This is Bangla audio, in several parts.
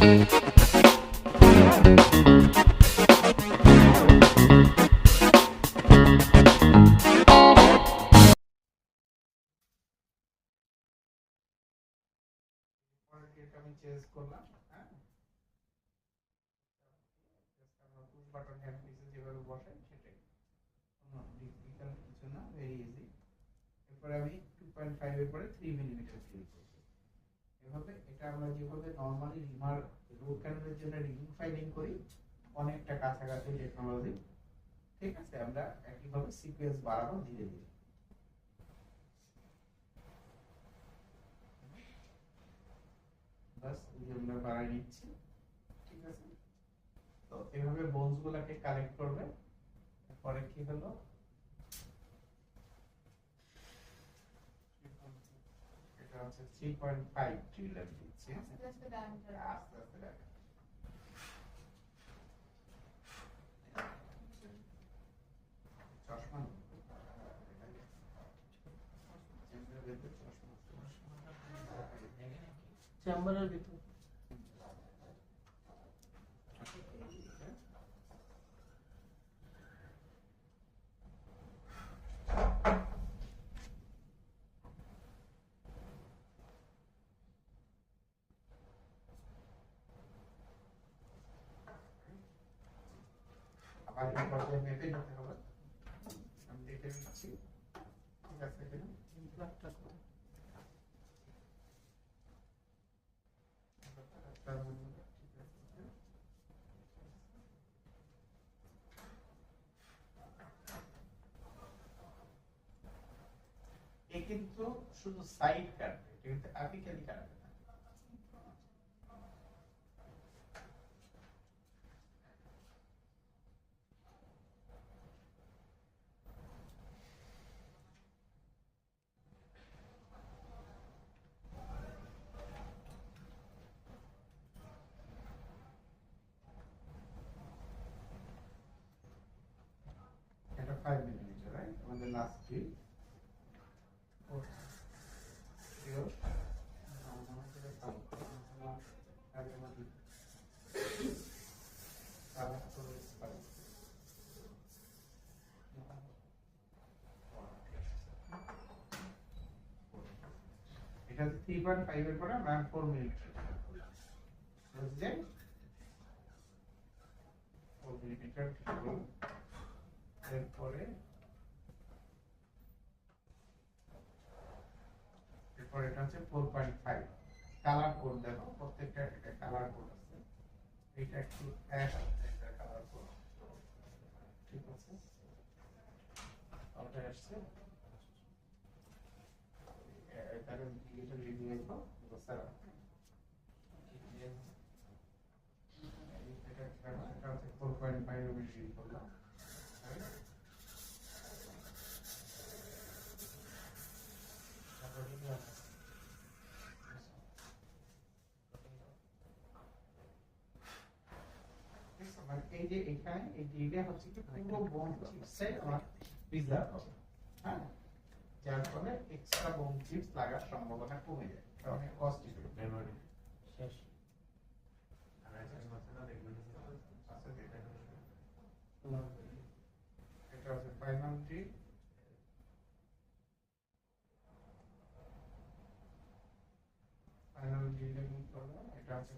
আমি চেঞ্জ করলাম, হ্যাঁ, পুশ বাটন হ্যান্ড পিসে যেভাবে বসাই সেটাই, কোনো ডিফিকাল্ট কিছু না, ভেরি ইজি। এরপরে আমি 2.5 এর পরে 3 মিলিমিটার ফিল করব। এভাবে এটা আমরা যেভাবে নরমালি রিমার রুট ক্যানালের জন্য রিং ফাইলিং করি, অনেকটা কাছাকাছি টেকনোলজি, ঠিক আছে। আমরা একইভাবে সিকোয়েন্স বাড়াবো ধীরে ধীরে, বাস এই আমরা বাড়াই নিচ্ছি, ঠিক আছে। তো এভাবে বোনস গুলাকে কালেক্ট করবে। পরে কি হলো, এটা হচ্ছে 3.5 ট্রিলিয়ন দিচ্ছি, আস্তে আস্তে ডায়ামিটার, আস্তে আস্তে ডায়ামিটার। চশমা চেম্বারের ভিতর আবার এই পর্যায়ে মেপে নিতে হবে, আমি দেখে নিচ্ছি, ঠিক আছে কিনা। ইমপ্লান্টটা করে কিন্তু শুধু সাইড কাটবে, এটা কিন্তু অ্যাপিক্যালি কাটবে না। এটা 5 মিলিমিটার, রাইট, আমাদের লাস্ট ফিল। এটা 3.5 এর পরে আমরা 4 মিলিমিটার বুঝলে, 4 মিলিমিটার এরপরে এটা হচ্ছে 4.5। কালার কোড দেখো, প্রত্যেকটা একটা কালার কোড আছে, এটা একটু অ্যাশ একটা কালার কোড, ঠিক আছে। ওটা আসছে তার ডিজিটাল রিভিউ করব স্যার, এটা হচ্ছে 4.5 এর বেশি করলাম, এই যে এখানে এই ডিটা হচ্ছে কি পুরো বোন চিপসে আমার প্রিজার্ভ হবে, হ্যাঁ, যার ফলে এক্সট্রা বোন চিপস লাগার সম্ভাবনা কমে যায়, অনেক কস্টলি মেমরি শেষ। এটা হচ্ছে ফাইনাল ডি, ফাইনাল ডিটা কি করব, এটা হচ্ছে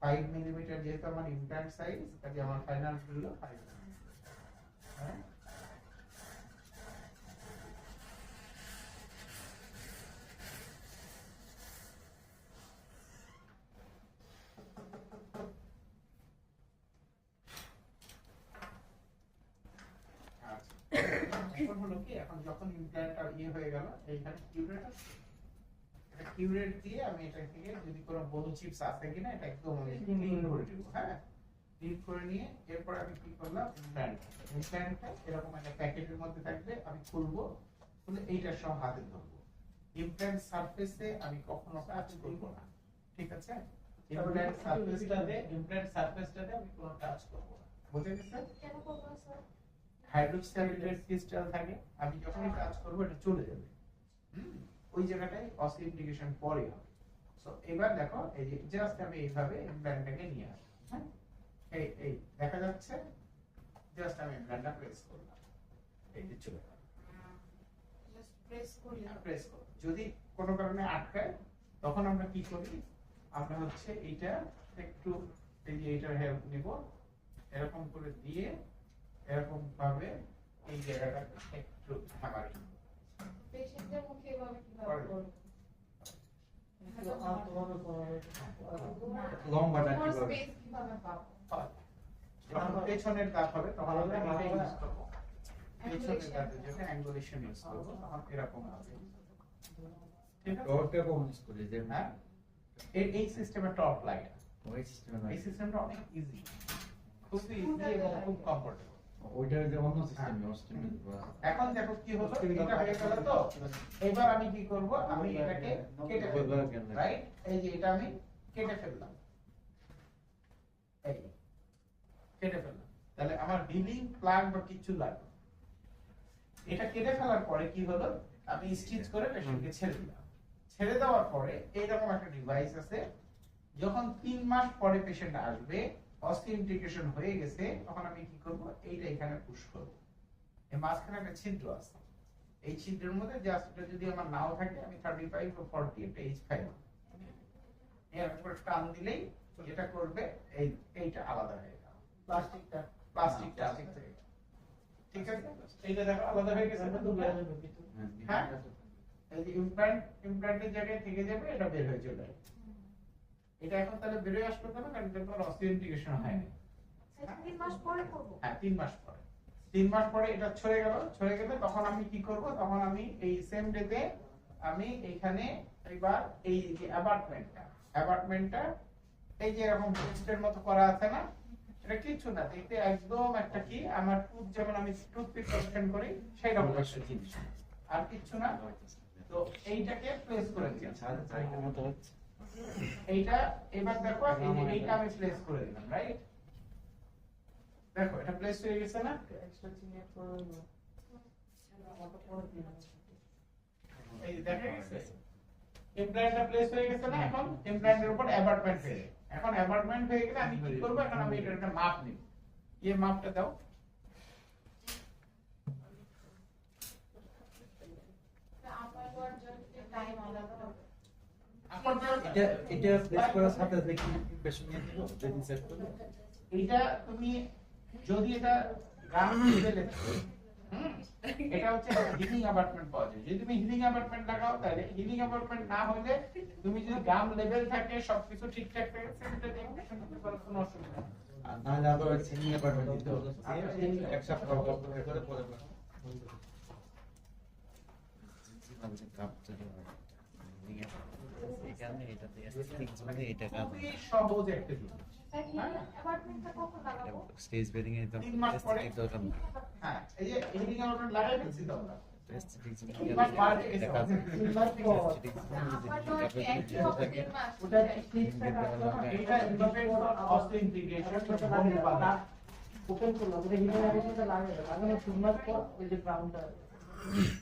5 মিলিমিটার, যেহেতু আমার ইমপ্ল্যান্ট সাইজ, কাজে আমার ফাইনাল হলো 5 মিলিমিটার, হ্যাঁ। এখন হলো কি, এখন যখন ইমপ্ল্যান্টটা ইয়ে হয়ে গেল, এইখানে কিউরেট আছে, এটা কিউরেট দিয়ে আমি এটা থেকে যদি কোনো বোন চিপস আছে কিনা এটা একদম আমি ক্লিন করে দেব, হ্যাঁ, ক্লিন করে নিয়ে এরপর আমি কি করলাম, ইমপ্ল্যান্টটা এরকম একটা প্যাকেটের মধ্যে থাকবে, আমি খুলবো, খুলে এইটার সব হাতে ধরবো। ইমপ্ল্যান্ট সারফেসে আমি কখনো টাচ করব না, ঠিক আছে। ইমপ্ল্যান্ট সারফেসটাতে আমি কোনো টাচ করব না, বুঝে গেছেন? কেন করব স্যার? হাইড্রোক্সাইড ক্রিস্টাল থাকে, আমি যখনই টাচ করব এটা চলে যাবে, ওই জায়গাটায় অসিল ইন্ডিকেশন পরে হবে। সো সো এবার দেখো এই যে জাস্ট আমি এইভাবে ইমপ্ল্যান্টটাকে নিয়ে আসি, হ্যাঁ এই দেখা যাচ্ছে, জাস্ট আমি ইমপ্ল্যান্টটা প্রেস করলাম, এই যে চলে গেল। জাস্ট প্রেস করলে প্রেস করো, যদি কোনো কারণে আটকায় তখন আমরা কি করি, আমরা হচ্ছে এইটা একটু এই যে এইটার হেল্প নিব, এরকম করে দিয়ে এরকম ভাবে এই জায়গাটা একটু হ্যামারিং পেশেন্টের মুখে এভাবে কিভাবে করে। করব একটু আলতোভাবে করা লম্বাটা তোমার কিভাবে? স্পেস কিভাবে পাবো যখন পেছনের দাঁত হবে তখন আমরা এটা ইউজ করব, পেছনের দাঁতের জন্য অ্যাঙ্গুলেশন ইউজ করব, তখন এরকম হবে, ঠিক আছে? ওটা কোন ইউজ করে যে হ্যাঁ এই সিস্টেমে টপ লাগে, ওই সিস্টেমে এই সিস্টেমটা অনেক ইজি, খুবই ইজি এবং খুব কমফোর্টেবল। ওইটার যে অন্য সিস্টেম সিস্টেমে এখন দেখো কি হলো, এটা হয়ে গেল তো এবার আমি কি করব, আমি এটাকে কেটে ফেলবো, রাইট? এই যে এটা আমি কেটে ফেললাম, এই কেটে ফেললাম, তাহলে আমার হিলিং প্লাগ বা কিছু লাগবে। এটা কেটে ফেলার পরে কি হলো, আমি স্টিচ করে পেশেন্টকে ছেড়ে দিলাম, ছেড়ে দেওয়ার পরে এইরকম একটা ডিভাইস আছে, যখন 3 মাস পরে পেশেন্ট আসবে, অস্টিওইন্টিগ্রেশন হয়ে গেছে, তখন আমি কি করব, এইটা এখানে পুশ করব, এই মাঝখানে একটা ছিদ্র আছে, এই ছিদ্রের মধ্যে জাস্ট এটা যদি আমার নাও থাকে, আমি 35 বা 40 একটা এইচ পাইব, এরকম করে টান দিলেই যেটা করবে এইটা আলাদা হয়ে গেল, প্লাস্টিকটা প্লাস্টিকটা থেকে, ঠিক আছে? এইটা দেখো আলাদা হয়ে গেছে না দুটো? হ্যাঁ এই যে ইমপ্ল্যান্টের জায়গায় থেকে যাবে, এটা বের হয়ে চলে আসবে। এটা এখন তাহলে বের হয়ে আসবে কেন, কারণ এটা অস্টিওইন্টিগ্রেশন হয়নি। সেটা 3 মাস পরে করব হ্যাঁ 3 মাস পরে, 3 মাস পরে এটা ছড়ে গেলে তখন আমি কি করব, তখন আমি এই সেম ডেতে আমি এখানে এবার এই যে অ্যাবার্টমেন্টটা এই যে এরকম পেস্টের মতো করা আছে না, এটা কিছু না, দেখতে একদম একটা কি আমার টুথ, যেমন আমি টুথপিক কালেকশন করি সেই রকম একটা জিনিস, আর কিছু না। তো এইটাকে প্লেস করে দিয়েছি, এইটা এবার দেখো এই যে এইটা আমি প্লেস করে দিলাম, রাইট? দেখো এটা প্লেস হয়ে গেছে না? এক্সট্রা চিনি করে না আমাকে পরে দিন এই যে দেখা গেছে ইমপ্ল্যান্টটা প্লেস হয়ে গেছে না, এখন ইমপ্ল্যান্টের উপর অ্যাবার্টমেন্ট হয়ে গেছে। এখন অ্যাবার্টমেন্ট হয়ে গেলে আমি কি করব, এখন আমি এটার একটা মাপ নিব, এই মাপটা দাও, আমার ওয়ার জন্য টাইম আলাদা হবে এটা এটা প্লেস করার সাথে দেখি ইমপ্রেশন নিয়ে নিব যদি সেট করব এটা তুমি যদি এটা গ্রাম লেভেলে এটা হচ্ছে হিলিং অ্যাপার্টমেন্ট পাওয়া যায়, যদি তুমি হিলিং অ্যাপার্টমেন্ট লাগাও, তাহলে হিলিং অ্যাপার্টমেন্ট না হলে তুমি যদি গ্রাম লেভেল থাকে, সবকিছু ঠিকঠাক থাকে, সেটা দিয়ে পেশেন্টের কোনো অসুবিধা নেই। আর না যা তো সিনিয়র অ্যাপার্টমেন্ট দিতে হবে এক সপ্তাহ করে পরে খুবই সহজ একটা জিনিস। অ্যাপার্টমেন্টটা কখন লাগাবো স্টেজ বেডিং এ তো 3 মাস পরে দরকার না হ্যাঁ এই যে হিলিং অ্যাপার্টমেন্ট লাগাই ফেলছি তো আমরা, এস্থেটিক্স 3 মাস পরে দেখা যায় আমার তো একই হবে 3 মাস ওটা স্টিচটা কাটলো না এটা এইভাবে অস্টিওইন্টিগ্রেশন ওপেন করলাম ওটা হিটে লাগানোটা লাগানো 3 মাস পর ওই যে গ্রাউন্ডটা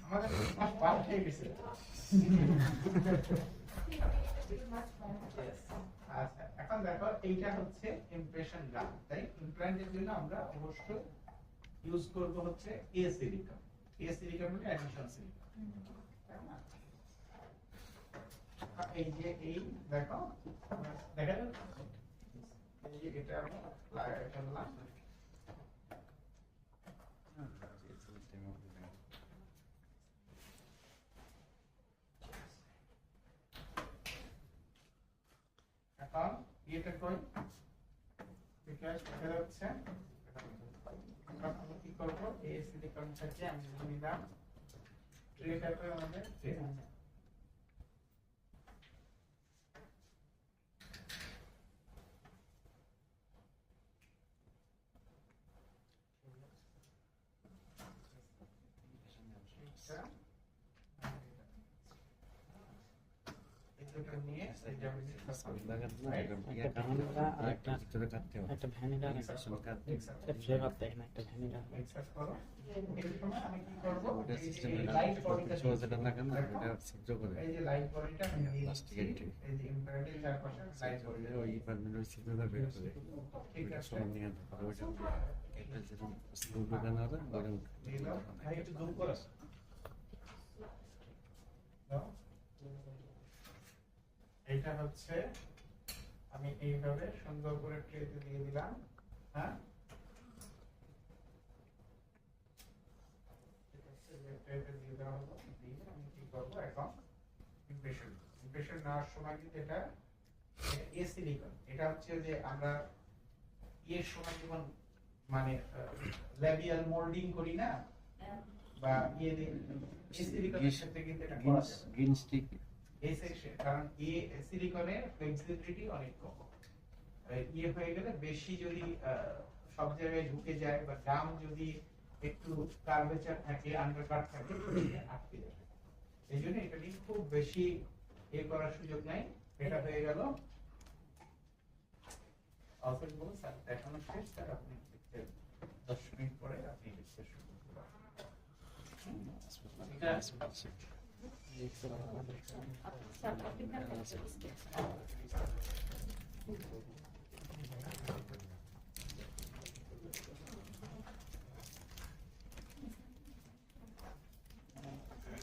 আমাদের 3 মাস পার হয়ে গেছে। আচ্ছা এখন দেখো এইটা হচ্ছে ইমপ্রেশন গান, তাই ইমপ্ল্যান্টের জন্য আমরা অবশ্যই ইউজ করব হচ্ছে এ সিলিকন মানে অ্যাডিশন সিলিকন, তাই না? এই যে এই দেখো দেখা যাচ্ছে এই যে এটা আমি লাগাই ফেললাম, এখন এটা কই বিকাশ দেখা যাচ্ছে, এখন আমি কি করব, এই সিলিকনটাকে আমি নিলাম ট্রে টাইপের আমাদের ট্রে আছে, কম্পিউটার নিয়ে এটা আমি একটা ভ্যানিলা একটা ফ্লেভার দেয় না একটা ভ্যানিলা এক্সেস করো এই সময় আমি কি করব ওটা এই সিস্টেমে লাইট বডিটা যেটা লাগানো এটা সহ্য করে এই যে লাইট বডিটা আমি দিয়ে প্লাস্টিক দিচ্ছি। এই যে ইম্প্যারেটিভ চারপাশে লাইট বডি ওই পারমানেন্ট সিগন্যাল বের করে ঠিক এটা আছে সমান নিয়ে তারপরে ওইটা এটা যেরকম স্ক্রু লাগানো হবে ওরকম দিলাম ভাই একটু জুম করো দাও। এইটা হচ্ছে আমি এইভাবে সুন্দর করে ট্রেতে দিয়ে দিলাম হ্যাঁ ট্রেতে দিয়ে দেওয়া হলো দিয়ে আমি কি করবো এখন ইমপ্রেশন নেওয়ার সময় কিন্তু এটা এ সিলিকন এটা হচ্ছে যে আমরা এর সময় যেমন মানে ল্যাবিয়াল মোল্ডিং করি না বা ইয়ে সিলিকনের ক্ষেত্রে কিন্তু এটা করা যাবে গ্রিন স্টিক এই সেকশন কারণ সিলিকনের ফ্লেক্সিবিলিটি অনেক কম ইয়ে হয়ে গেলে বেশি যদি সব জায়গায় ঢুকে যায় বা গাম যদি একটু কার্ভেচার থাকে আন্ডারকাট থাকে আটকে যাবে এই জন্য এটা নিয়ে খুব বেশি করার সুযোগ নাই এটা হয়ে গেল অফিস বলুন স্যার দেখানো শেষ স্যার আপনি 10 মিনিট পরে আপনি লিখতে শুরু করুন স্যার আপনি